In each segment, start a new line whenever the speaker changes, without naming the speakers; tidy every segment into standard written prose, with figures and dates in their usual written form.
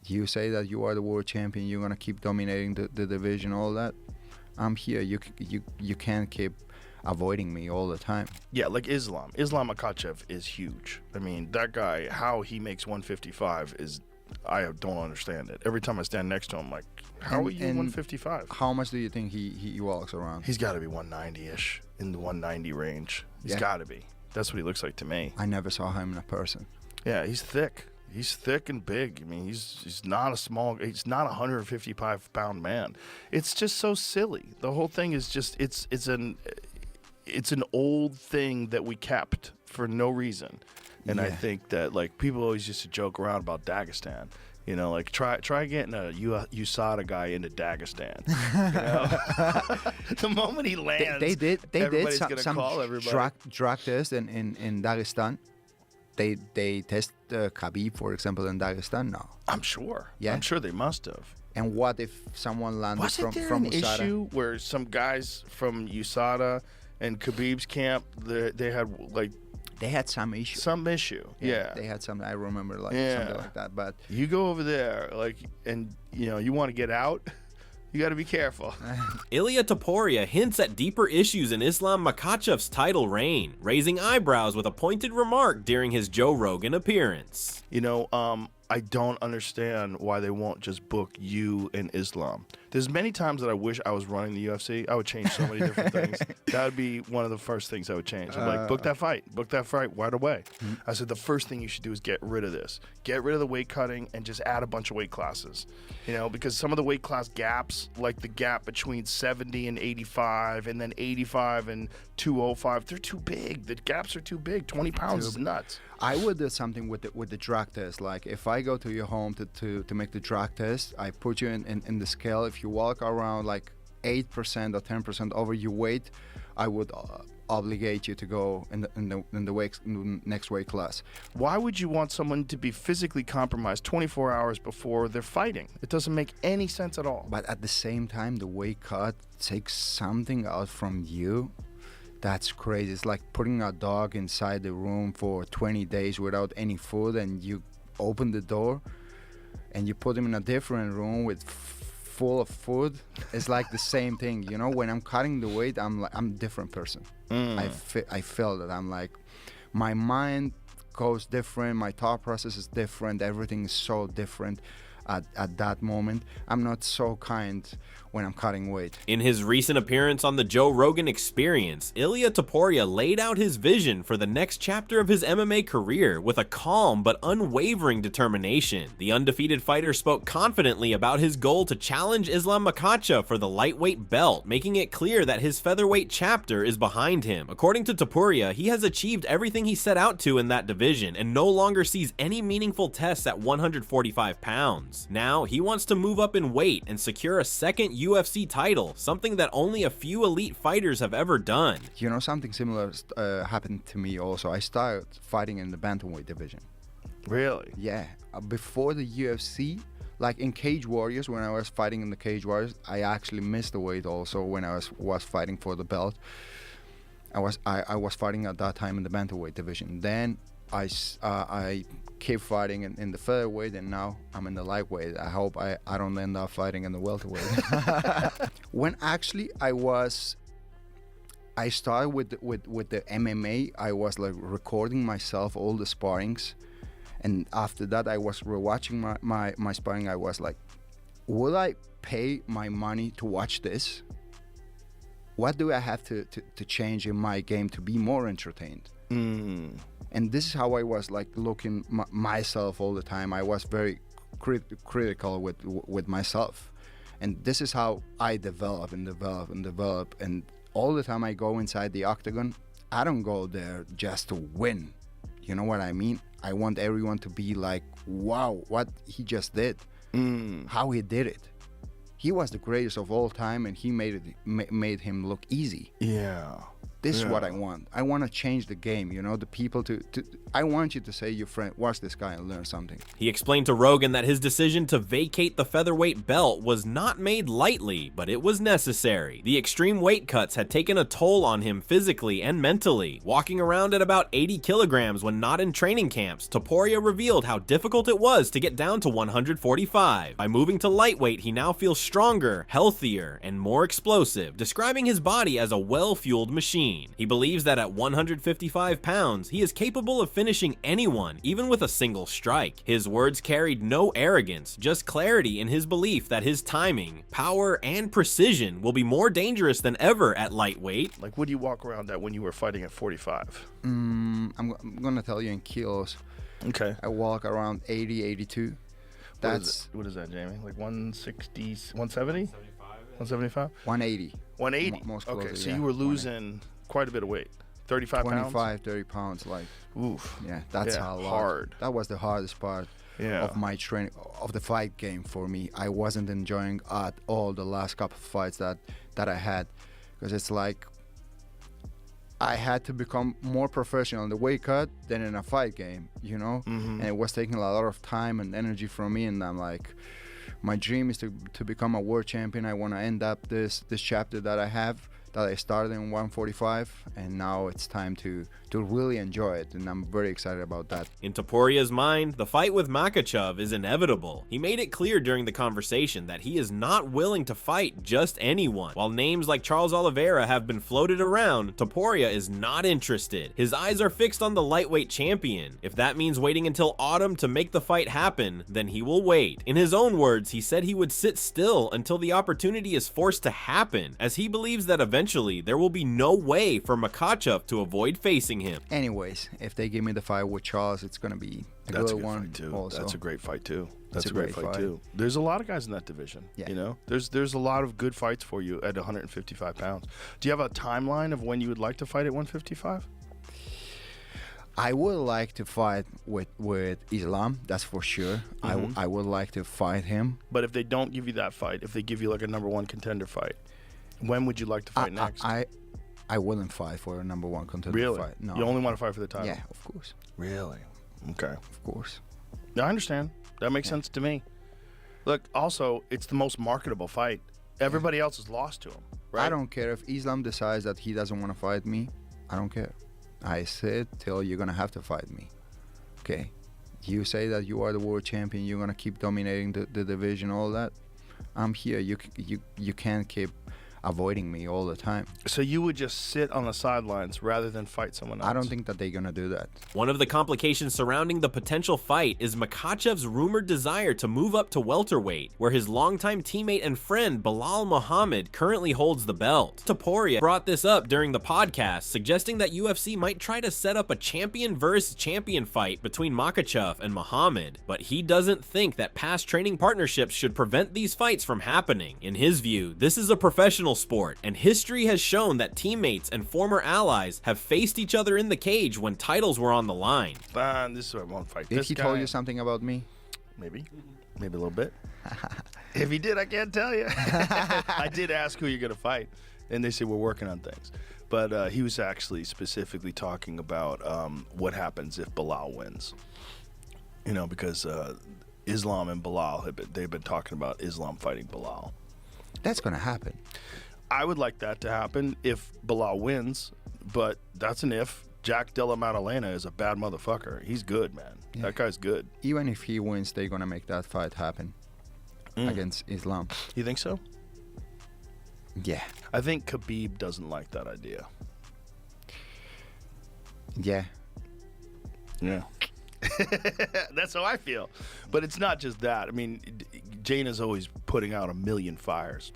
You say that you are the world champion. You're gonna keep dominating the division, all that. I'm here. You can't keep avoiding me all the time.
Yeah, like Islam Makachev is huge. I mean, that guy, how he makes 155 is, I don't understand it. Every time I stand next to him, like, how are you 155?
How much do you think he walks around?
He's got to be 190-ish, in the 190 range. He's got to be. That's what he looks like to me.
I never saw him in a person.
Yeah, he's thick. He's thick and big. I mean, he's not a small. He's not a 155-pound man. It's just so silly. The whole thing is just it's an old thing that we kept for no reason. And I think that, like, people always used to joke around about Dagestan. You know, like, try getting a USADA guy into Dagestan. You know? The moment he lands,
they did some
call everybody.
drug test in Dagestan. They test Khabib, for example, in Dagestan now.
I'm sure.
Yeah,
I'm sure they must have.
And what if someone landed
Wasn't
from
there an
USADA?
issue where some guys from USADA and Khabib's camp, they had like
They had some issue.
some issue? Yeah.
They had some. I remember something like that. But
You go over there, like, and you want to get out. You got to be careful.
Ilia Topuria hints at deeper issues in Islam Makhachev's title reign, raising eyebrows with a pointed remark during his Joe Rogan appearance.
I don't understand why they won't just book you and Islam. There's many times that I wish I was running the UFC. I would change so many different things. That would be one of the first things I would change. I'm like, book that fight right away. I said, the first thing you should do is get rid of this. Get rid of the weight cutting and just add a bunch of weight classes. Because some of the weight class gaps, like the gap between 70 and 85, and then 85 and 205, they're too big. The gaps are too big. 20 pounds is nuts.
I would do something with the drug test. Like, if I go to your home to make the drug test, I put you in the scale. If you walk around like 8% or 10% over your weight, I would obligate you to go in the next weight class.
Why would you want someone to be physically compromised 24 hours before they're fighting? It doesn't make any sense at all.
But at the same time, the weight cut takes something out from you. That's crazy. It's like putting a dog inside the room for 20 days without any food, and you open the door and you put him in a different room with full of food. It's like the same thing. When I'm cutting the weight, I'm a different person. I feel that I'm like, my mind goes different, my thought process is different, everything is so different at that moment. I'm not so kind when I'm cutting weight.
In his recent appearance on the Joe Rogan Experience, Ilia Topuria laid out his vision for the next chapter of his MMA career with a calm but unwavering determination. The undefeated fighter spoke confidently about his goal to challenge Islam Makhachev for the lightweight belt, making it clear that his featherweight chapter is behind him. According to Topuria, he has achieved everything he set out to in that division and no longer sees any meaningful tests at 145 pounds. Now, he wants to move up in weight and secure a second UFC title, something that only a few elite fighters have ever done.
Something similar happened to me also. I started fighting in the bantamweight division.
Really?
Yeah. Before the UFC, like in Cage Warriors, when I was fighting in the Cage Warriors, I actually missed the weight also when I was fighting for the belt. I was fighting at that time in the bantamweight division. Then I keep fighting in the featherweight, and now I'm in the lightweight. I hope I don't end up fighting in the welterweight. When actually I started with the MMA, I was like recording myself all the sparrings, and after that I was rewatching my sparring. I was like, will I pay my money to watch this? What do I have to change in my game to be more entertained? And this is how I was like looking myself all the time. I was very critical with myself, and this is how I develop. And all the time I go inside the octagon, I don't go there just to win. You know what I mean? I want everyone to be like, wow, what he just did, how he did it. He was the greatest of all time, and he made him look easy.
Yeah.
This is what
Yeah.
I want. I want to change the game, you know, the people to I want you to say, your friend, watch this guy and learn something.
He explained to Rogan that his decision to vacate the featherweight belt was not made lightly, but it was necessary. The extreme weight cuts had taken a toll on him physically and mentally. Walking around at about 80 kilograms when not in training camps, Topuria revealed how difficult it was to get down to 145. By moving to lightweight, he now feels stronger, healthier, and more explosive, describing his body as a well-fueled machine. He believes that at 155 pounds, he is capable of finishing anyone, even with a single strike. His words carried no arrogance, just clarity in his belief that his timing, power, and precision will be more dangerous than ever at lightweight.
Like, what do you walk around at when you were fighting at 45?
I'm gonna tell you in kilos.
Okay.
I walk around 80, 82.
What is that, Jamie? Like 160, 170? 175?
180.
180?
Most
okay,
closely,
so
yeah,
you were losing quite a bit of weight. 35 pounds?
25, 30 pounds, like,
Oof.
yeah, that's
Yeah,
a lot.
hard.
That was the hardest part
Yeah.
of my training, of the fight game for me. I wasn't enjoying at all the last couple of fights that I had, because it's like I had to become more professional in the weight cut than in a fight game, you know?
Mm-hmm.
And it was taking a lot of time and energy from me, and I'm like, my dream is to become a world champion. I want to end up this chapter that I have, that I started in 145, and now it's time to really enjoy it, and I'm very excited about that.
In Topuria's mind, the fight with Makachev is inevitable. He made it clear during the conversation that he is not willing to fight just anyone. While names like Charles Oliveira have been floated around, Topuria is not interested. His eyes are fixed on the lightweight champion. If that means waiting until autumn to make the fight happen, then he will wait. In his own words, he said he would sit still until the opportunity is forced to happen, as he believes that eventually there will be no way for Makachev to avoid facing him.
Anyways, if they give me the fight with Charles, it's gonna be a
That's a
good
good
one
fight too.
also.
That's a great fight too.
It's a great fight.
too. There's a lot of guys in that division.
Yeah.
You know, there's a lot of good fights for you at 155 pounds. Do you have a timeline of when you would like to fight at 155?
I would like to fight with Islam, that's for sure.
Mm-hmm.
I would like to fight him.
But if they don't give you that fight, if they give you like a number one contender fight, when would you like to fight next?
I wouldn't fight for a number one contender
Really?
fight. No.
You only want to fight for the title?
Yeah, of course.
Really? Okay.
Of course.
No, I understand. That makes sense to me. Look, also, it's the most marketable fight. Everybody else has lost to him, right?
I don't care if Islam decides that he doesn't want to fight me. I don't care. I said till you're gonna have to fight me. Okay. You say that you are the world champion. You're gonna keep dominating the division, all that. I'm here. You can't keep avoiding me all the time.
So you would just sit on the sidelines rather than fight someone else?
I don't think that they're gonna do that.
One of the complications surrounding the potential fight is Makhachev's rumored desire to move up to welterweight, where his longtime teammate and friend Belal Muhammad currently holds the belt. Topuria brought this up during the podcast, suggesting that UFC might try to set up a champion versus champion fight between Makhachev and Muhammad, but he doesn't think that past training partnerships should prevent these fights from happening. In his view, this is a professional sport, and history has shown that teammates and former allies have faced each other in the cage when titles were on the line.
Fine, this is why I won't fight
Did
this
he
guy.
told you something about me?
Maybe a little bit. If he did, I can't tell you. I did ask who you're gonna fight, and they said we're working on things. But he was actually specifically talking about what happens if Belal wins. You know, because Islam and Belal they've been talking about Islam fighting Belal.
That's gonna happen.
I would like that to happen if Belal wins, but that's an if. Jack Della Maddalena is a bad motherfucker. He's good, man.
Yeah.
That guy's good.
Even if he wins, they're gonna make that fight happen against Islam.
You think so?
Yeah.
I think Khabib doesn't like that idea.
Yeah.
Yeah. That's how I feel. But it's not just that. I mean, Jaina's always putting out a million fires.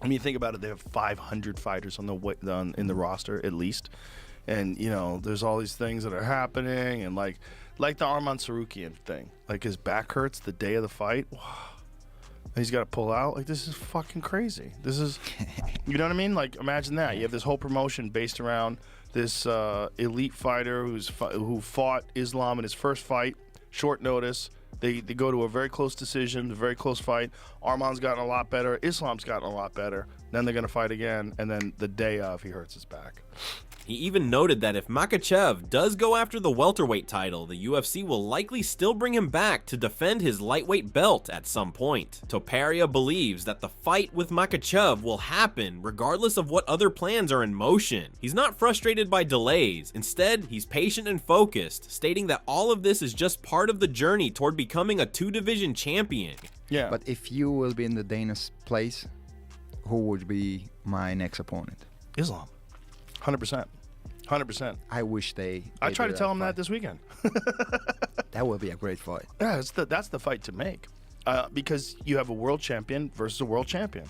I mean, think about it. They have 500 fighters in the roster at least. And, you know, there's all these things that are happening. And like the Arman Sarukian thing. Like his back hurts the day of the fight. He's got to pull out. Like, this is fucking crazy. This is, you know what I mean? Like, imagine that. You have this whole promotion based around this elite fighter who fought Islam in his first fight, short notice. They go to a very close decision, a very close fight. Arman's gotten a lot better. Islam's gotten a lot better. Then they're going to fight again, and then the day of, he hurts his back.
He even noted that if Makachev does go after the welterweight title, the UFC will likely still bring him back to defend his lightweight belt at some point. Topuria believes that the fight with Makhachev will happen regardless of what other plans are in motion. He's not frustrated by delays. Instead, he's patient and focused, stating that all of this is just part of the journey toward becoming a 2-division champion.
Yeah.
But if you will be in the Dana's place, who would be my next opponent?
Islam. 100%. 100%.
I wish they
I tried to tell him
fight.
that this weekend.
That would be a great fight.
Yeah, that's the fight to make. Because you have a world champion versus a world champion.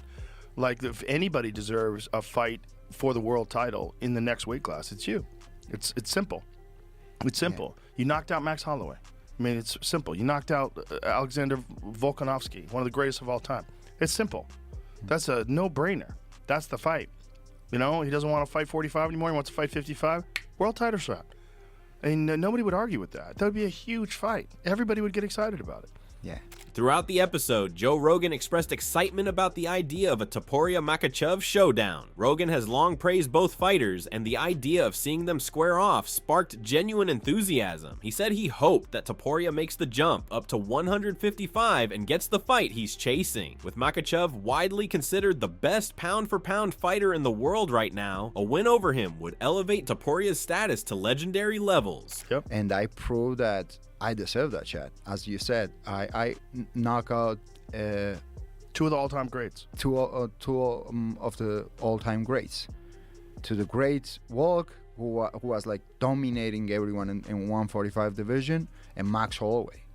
Like, if anybody deserves a fight for the world title in the next weight class, it's you. It's simple. It's simple. Yeah. You knocked out Max Holloway. I mean, it's simple. You knocked out Alexander Volkanovski, one of the greatest of all time. It's simple. That's a no-brainer. That's the fight. You know, he doesn't want to fight 45 anymore. He wants to fight 55. World title shot. I mean, nobody would argue with that. That would be a huge fight. Everybody would get excited about it.
Yeah.
Throughout the episode, Joe Rogan expressed excitement about the idea of a Topuria-Makhachev showdown. Rogan has long praised both fighters, and the idea of seeing them square off sparked genuine enthusiasm. He said he hoped that Topuria makes the jump up to 155 and gets the fight he's chasing. With Makhachev widely considered the best pound-for-pound fighter in the world right now, a win over him would elevate Topuria's status to legendary levels.
Yep.
And I proved that I deserve that shot. As you said, I knock out
two of the all-time greats.
Two of the all-time greats. To the great Volk, who was like dominating everyone in 145 division, and Max Holloway.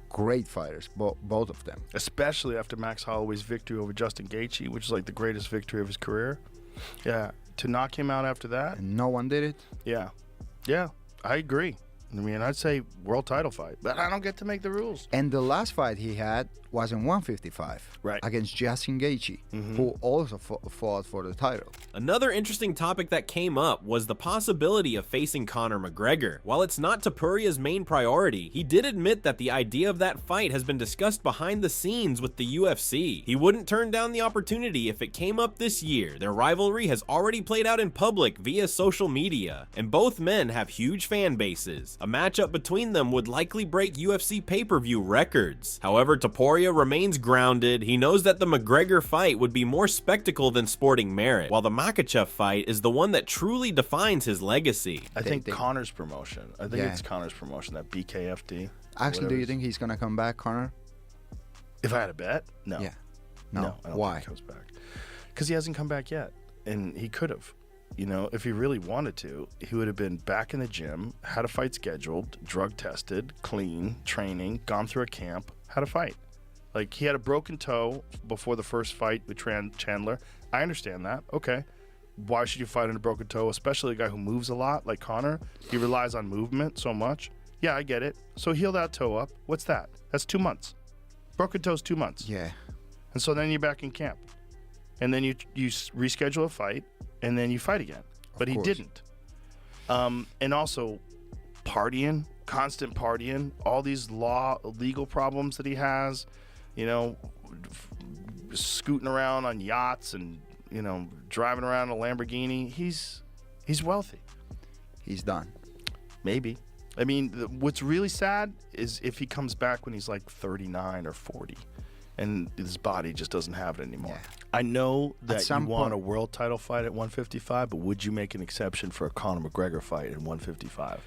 Great fighters, both of them.
Especially after Max Holloway's victory over Justin Gaethje, which is like the greatest victory of his career. Yeah, to knock him out after that.
And no one did it.
Yeah, I agree. I mean, I'd say world title fight, but I don't get to make the rules.
And the last fight he had was in 155,
right,
against Justin Gaethje, who also fought for the title.
Another interesting topic that came up was the possibility of facing Conor McGregor. While it's not Topuria's main priority, he did admit that the idea of that fight has been discussed behind the scenes with the UFC. He wouldn't turn down the opportunity if it came up this year. Their rivalry has already played out in public via social media, and both men have huge fan bases. A matchup between them would likely break UFC pay-per-view records. However, Topuria remains grounded. He knows that the McGregor fight would be more spectacle than sporting merit, while the Makhachev fight is the one that truly defines his legacy.
I think Conor's promotion. I think it's Conor's promotion, that BKFD.
Actually, do you think he's going to come back, Conor?
If I had a bet? No.
Yeah.
No, I don't
Why?
think he comes back. Because he hasn't come back yet, and he could have. You know, if he really wanted to, he would have been back in the gym, had a fight scheduled, drug tested, clean, training, gone through a camp, had a fight. Like, he had a broken toe before the first fight with Chandler. I understand that. Okay. Why should you fight on a broken toe, especially a guy who moves a lot like Conor? He relies on movement so much. Yeah, I get it. So heal that toe up. What's that? That's 2 months. Broken toe's 2 months.
Yeah.
And so then you're back in camp. And then you reschedule a fight, and then you fight again. But he didn't. And also partying, constant partying, all these legal problems that he has, you know, scooting around on yachts and, you know, driving around a Lamborghini. He's wealthy.
He's done.
Maybe. I mean, what's really sad is if he comes back when he's like 39 or 40. And his body just doesn't have it anymore. Yeah. I know that you want a world title fight at 155, but would you make an exception for a Conor McGregor fight at 155?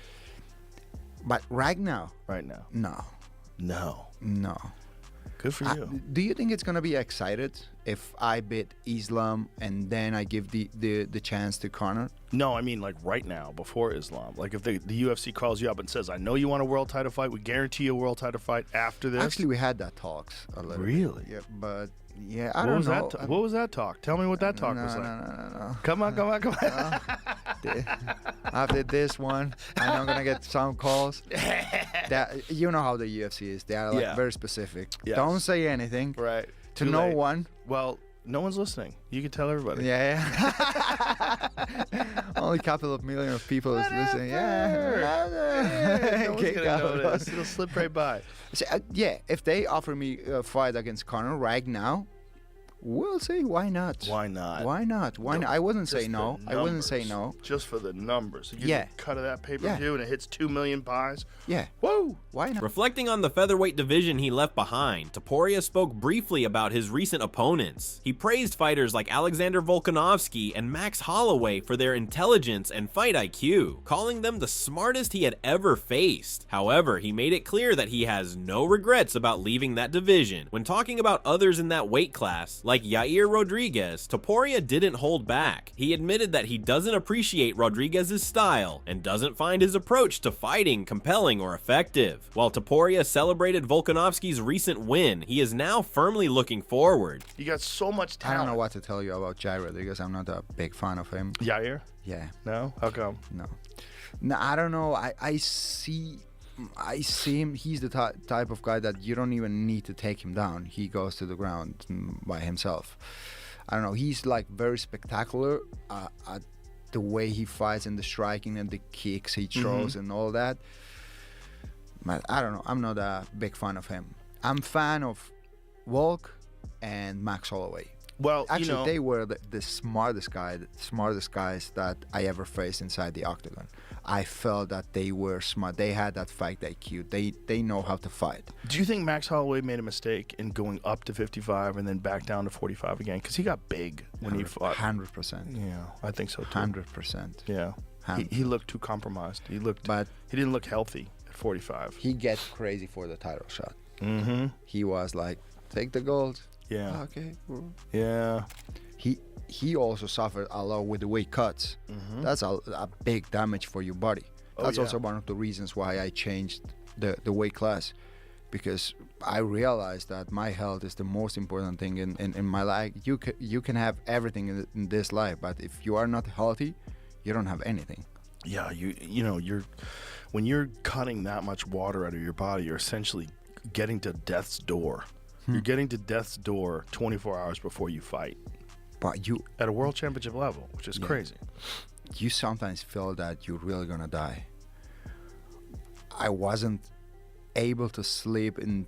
But right now?
Right now.
No.
Good for you.
Do you think it's going to be excited if I beat Islam and then I give the chance to Conor?
No, I mean like right now, before Islam. Like if the UFC calls you up and says, I know you want a world title fight, we guarantee you a world title fight after this.
Actually, we had that talks a little
Really?
bit. Yeah, but yeah, I don't know.
What was that talk? Tell me what that talk was like.
No.
Come on.
After this one, I'm going to get some calls. You know how the UFC is. They are like very specific.
Yes.
Don't say anything.
Right.
To no one.
Well, no one's listening. You can tell everybody.
Yeah. Only a couple of million of people is listening. Yeah.
No one's gonna notice. It'll slip right by.
So, if they offer me a fight against Conor right now, We'll see. Why not?
Why not?
Why not? Why not? I wouldn't say
Just
no.
the
I wouldn't say
numbers.
no.
Just for the numbers. You
Yeah.
get a cut of that pay-per-view and it hits 2 million buys.
Yeah.
Whoa!
Why not?
Reflecting on the featherweight division he left behind, Topuria spoke briefly about his recent opponents. He praised fighters like Alexander Volkanovski and Max Holloway for their intelligence and fight IQ, calling them the smartest he had ever faced. However, he made it clear that he has no regrets about leaving that division. When talking about others in that weight class, like Yair Rodriguez, Topuria didn't hold back. He admitted that he doesn't appreciate Rodriguez's style and doesn't find his approach to fighting compelling or effective. While Topuria celebrated Volkanovski's recent win, he is now firmly looking forward.
You got so much
I
talent.
don't know what to tell you about Jair Rodriguez. I'm not a big fan of him.
Yair?
Yeah.
No? How come?
No, I don't know. I see him. He's the type of guy that you don't even need to take him down. He goes to the ground by himself. I don't know. He's like very spectacular at the way he fights and the striking and the kicks he throws and all that. But I don't know. I'm not a big fan of him. I'm fan of Volk and Max Holloway.
Well,
Actually, they were the smartest guys that I ever faced inside the octagon. I felt that they were smart. They had that fight IQ. They know how to fight.
Do you think Max Holloway made a mistake in going up to 55 and then back down to 45 again? Because he got big when he fought.
100%.
Yeah, I think so too.
100%.
Yeah, he looked too compromised. He didn't look healthy at 45.
He gets crazy for the title shot.
Mm-hmm.
He was like, take the gold.
Yeah.
Okay.
Yeah.
He also suffered a lot with the weight cuts. That's a big damage for your body. That's also one of the reasons why I changed the weight class, because I realized that my health is the most important thing in my life. You can have everything in this life, but if you are not healthy, you don't have anything.
Yeah, when you're cutting that much water out of your body, you're essentially getting to death's door. You're getting to death's door 24 hours before you fight.
But you
at a world championship level, which is crazy.
You sometimes feel that you're really gonna die. I wasn't able to sleep in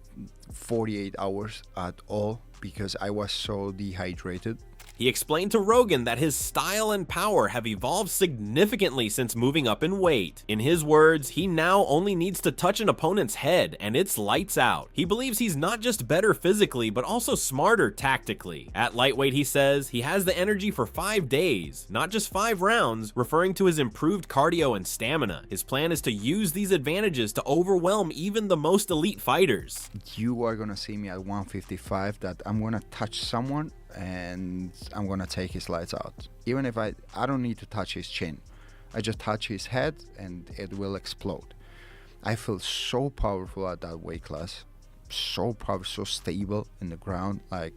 48 hours at all because I was so dehydrated.
He explained to Rogan that his style and power have evolved significantly since moving up in weight. In his words, he now only needs to touch an opponent's head and it's lights out. He believes he's not just better physically, but also smarter tactically. At lightweight, he says he has the energy for 5 days, not just 5 rounds, referring to his improved cardio and stamina. His plan is to use these advantages to overwhelm even the most elite fighters.
You are gonna see me at 155 that I'm gonna touch someone and I'm gonna take his lights out. Even if I don't need to touch his chin. I just touch his head and it will explode. I feel so powerful at that weight class. So powerful, so stable in the ground. Like,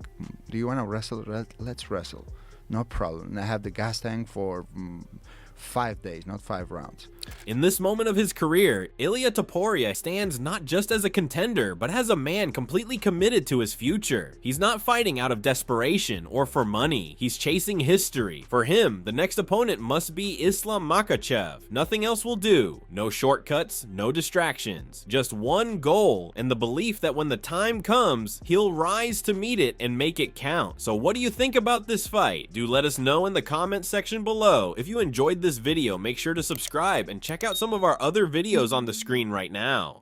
do you wanna wrestle? Let's wrestle. No problem. And I have the gas tank for 5 days, not 5 rounds.
In this moment of his career, Ilia Topuria stands not just as a contender, but as a man completely committed to his future. He's not fighting out of desperation or for money. He's chasing history. For him, the next opponent must be Islam Makachev. Nothing else will do. No shortcuts, no distractions. Just one goal, and the belief that when the time comes, he'll rise to meet it and make it count. So what do you think about this fight? Do let us know in the comments section below. If you enjoyed this video, make sure to subscribe and check out some of our other videos on the screen right now.